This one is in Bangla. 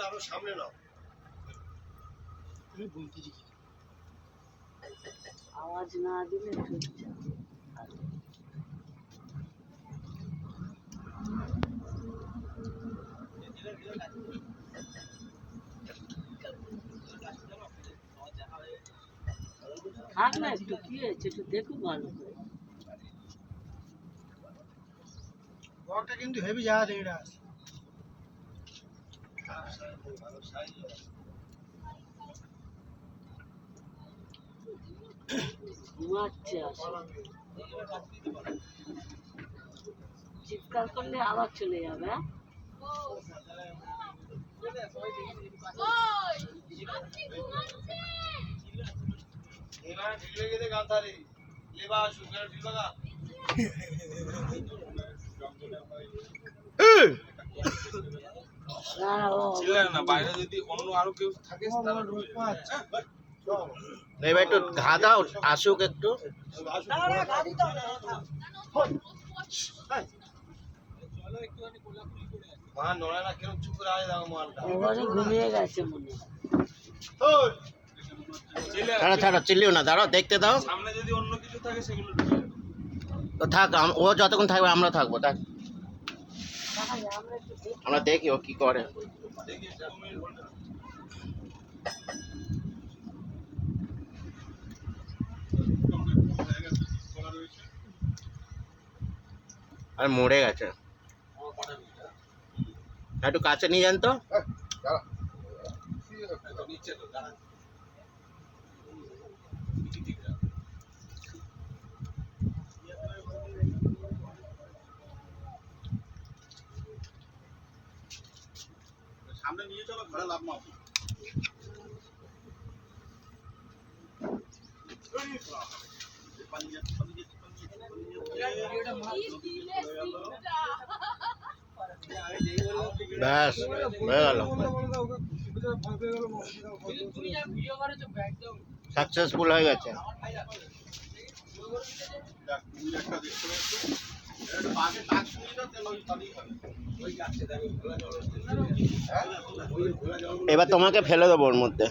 আরো সামনে নাও বলতেছি আওয়াজ না দিলে থাক না, একটু কি হয়েছে একটু দেখুন ভালো করে। বকটা কিন্তু হেভি জায়গা থেকে আছে। ঘুমাচ্ছে চিৎকার করলে আবার চলে যাবে। বাইরে যদি অন্য আরো কেউ থাকে এবার একটু ঘা দাও, আসুক একটু। ঘুমিয়ে গেছে মনে ছাড়া ছাড়া চিল্লিও না, দাঁড়াও দেখতে দাও। সামনে যদি অন্য কিছু থাকে সেগুলো তো থাক, ও যতক্ষণ থাকবে আমরা থাকবো, থাক আমরা দেখি ও কি করে। আর মরে গেছে, একটু কাছে নিয়ে যান তো। সামনে নিয়ে চলো, ঘরে লাভ মাপ। ব্যাস হয়ে গেল, সাকসেসফুল হয়ে গেছে। এবার তোমাকে ফেলে দেবো ওর মধ্যে।